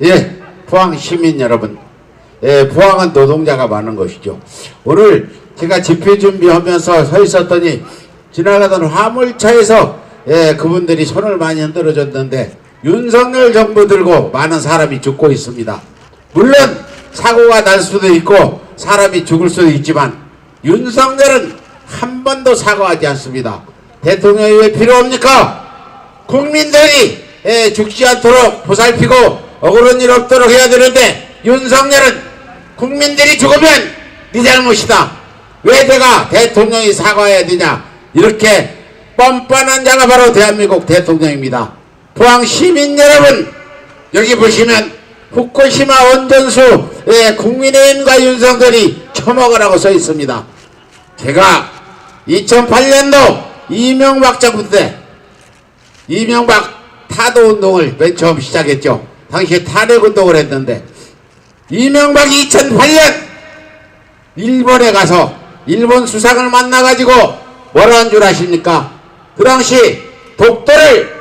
예, 포항 시민 여러분, 예, 포항은 노동자가 많은 것이죠. 오늘 제가 집회 준비하면서 서 있었더니 지나가던 화물차에서 예, 그분들이 손을 많이 흔들어줬는데 윤석열 정부 들고 많은 사람이 죽고 있습니다. 물론 사고가 날 수도 있고 사람이 죽을 수도 있지만 윤석열은 한 번도 사과하지 않습니다. 대통령이 왜 필요합니까? 국민들이 죽지 않도록 보살피고 억울한 일 없도록 해야 되는데 윤석열은 국민들이 죽으면 네 잘못이다. 왜 내가 대통령이 사과해야 되냐. 이렇게 뻔뻔한 자가 바로 대한민국 대통령입니다. 포항 시민 여러분, 여기 보시면 후쿠시마 원전수 국민의힘과 윤석열이 처먹으라고 써 있습니다. 제가 2008년도 이명박 정부 때 이명박 타도운동을 맨 처음 시작했죠. 당시에 탄핵운동을 했는데 이명박이 2008년 일본에 가서 일본 수상을 만나가지고 뭐라 한 줄 아십니까? 그 당시 독도를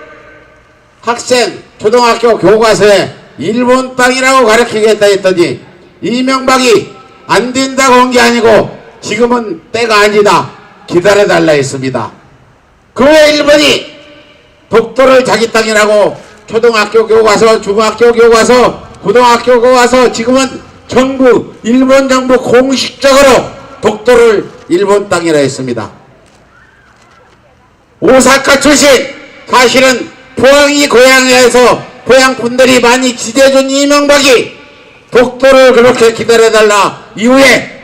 학생 초등학교 교과서에 일본 땅이라고 가르치겠다 했더니 이명박이 안 된다고 한 게 아니고 지금은 때가 아니다 기다려달라 했습니다. 그 왜 일본이 독도를 자기 땅이라고 초등학교 교과서, 중학교 교과서, 고등학교 교과서 지금은 정부, 일본 정부 공식적으로 독도를 일본 땅이라 했습니다. 오사카 출신, 사실은 포항이 고향에서 포항 분들이 많이 지지해준 이명박이 독도를 그렇게 기다려달라 이후에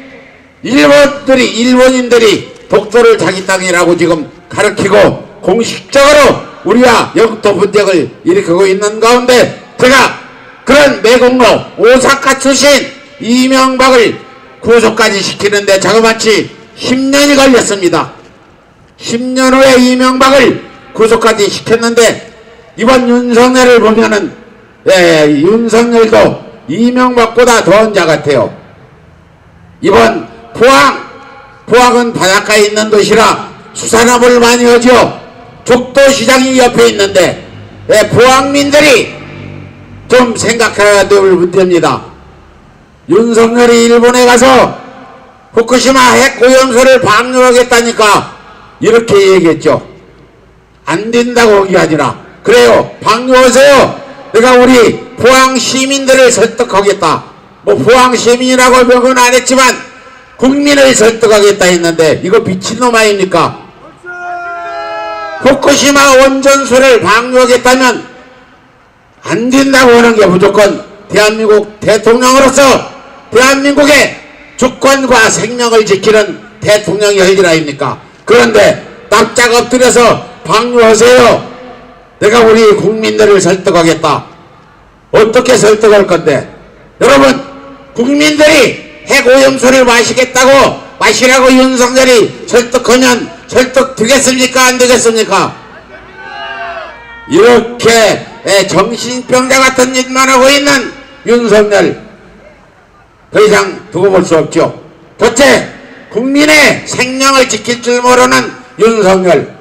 일본인들이 독도를 자기 땅이라고 지금 가르치고 공식적으로 우리와 영토 분쟁을 일으키고 있는 가운데 제가 그런 매국노 오사카 출신 이명박을 구속까지 시키는데 자그마치 10년이 걸렸습니다. 10년 후에 이명박을 구속까지 시켰는데 이번 윤석열을 보면은 윤석열도 이명박보다 더한 자 같아요. 이번 포항은 바닷가에 있는 도시라 수산업을 많이 하죠. 죽도시장이 옆에 있는데 포항민들이 좀 생각해야 될 문제입니다. 윤석열이 일본에 가서 후쿠시마 핵오염수를 방류하겠다니까 이렇게 얘기했죠. 안 된다고 하기 아니라 그래요, 방류하세요. 내가 우리 포항 시민들을 설득하겠다. 뭐 포항 시민이라고 명은 안 했지만 국민을 설득하겠다 했는데 이거 미친놈 아닙니까? 후쿠시마 원전수를 방류하겠다면 안 된다고 하는 게 무조건 대한민국 대통령으로서 대한민국의 주권과 생명을 지키는 대통령의 할 일 아닙니까? 그런데 납작 엎드려서 방류하세요. 내가 우리 국민들을 설득하겠다. 어떻게 설득할 건데? 여러분, 국민들이 핵오염수를 마시라고 윤석열이 설득하면 설득 되겠습니까? 안 되겠습니까? 이렇게 정신병자 같은 짓만 하고 있는 윤석열 더 이상 두고 볼 수 없죠. 첫째, 국민의 생명을 지킬 줄 모르는 윤석열.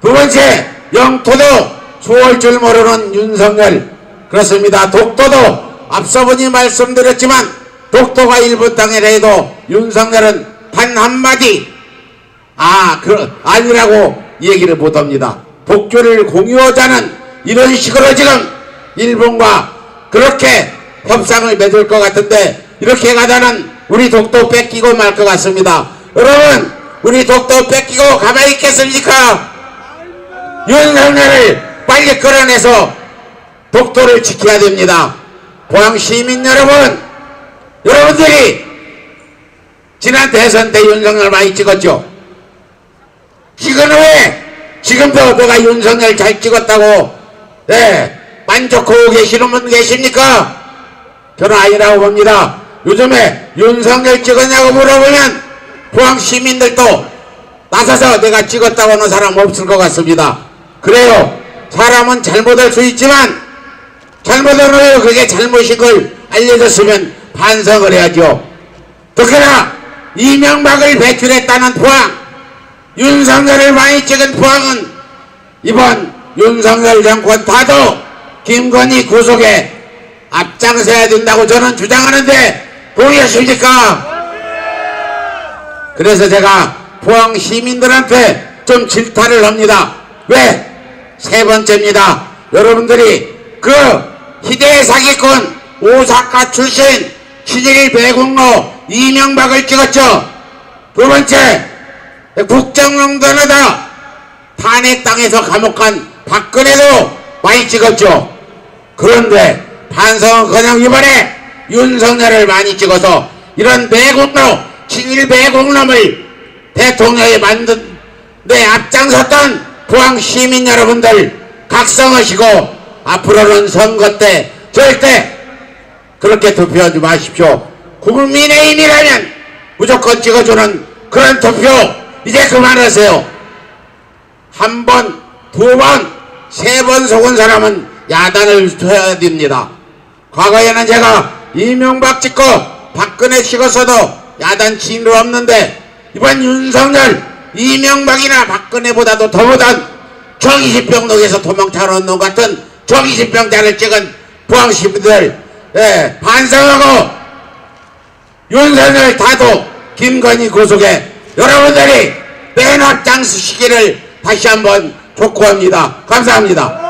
두 번째, 영토도 수호할 줄 모르는 윤석열. 그렇습니다. 독도도 앞서 분이 말씀드렸지만 독도가 일본 땅이라 해도 윤석열은 단 한마디 아니라고 얘기를 못합니다. 독교를 공유하자는 이런 식으로 지금 일본과 그렇게 협상을 맺을 것 같은데 이렇게 가다는 우리 독도 뺏기고 말 것 같습니다. 여러분, 우리 독도 뺏기고 가만히 있겠습니까? 윤석열을 빨리 끌어내서 독도를 지켜야 됩니다. 포항 시민 여러분, 여러분들이 지난 대선 때 윤석열 많이 찍었죠? 찍은 후에 지금도 내가 윤석열 잘 찍었다고 만족하고 계시는 분 계십니까? 저는 아니라고 봅니다. 요즘에 윤석열 찍었냐고 물어보면 포항 시민들도 나서서 내가 찍었다고 하는 사람 없을 것 같습니다. 그래요, 사람은 잘못할 수 있지만 잘못한 후에 그게 잘못인 걸 알려줬으면 반성을 해야죠. 특히나 이명박을 배출했다는 포항, 윤석열을 많이 찍은 포항은 이번 윤석열 정권 타도 김건희 구속에 앞장서야 된다고 저는 주장하는데 동의하십니까? 그래서 제가 포항 시민들한테 좀 질타를 합니다. 왜? 세 번째입니다. 여러분들이 그 희대의 사기꾼 오사카 출신 신일 배국로 이명박을 찍었죠. 두 번째, 국정농단하다 탄핵당해서 감옥 간 박근혜도 많이 찍었죠. 그런데 반성은커녕 이번에 윤석열을 많이 찍어서 이런 배국로 신일 배국놈을 대통령이 만든 데 앞장섰던 포항 시민 여러분들 각성하시고 앞으로는 선거 때 절대 그렇게 투표하지 마십시오. 국민의힘이라면 무조건 찍어주는 그런 투표 이제 그만하세요. 한 번, 두 번, 세 번 속은 사람은 야단을 쳐야 됩니다. 과거에는 제가 이명박 찍고 박근혜 찍었어도 야단 친 일 없는데 이번 윤석열 이명박이나 박근혜보다도 더 못한 정신병동에서 도망쳐온 놈 같은 정신병자를 찍은 포항 시민들 반성하고 윤석열 타도 김건희 구속에 여러분들이 맨 앞장서시기를 다시 한번 촉구합니다. 감사합니다.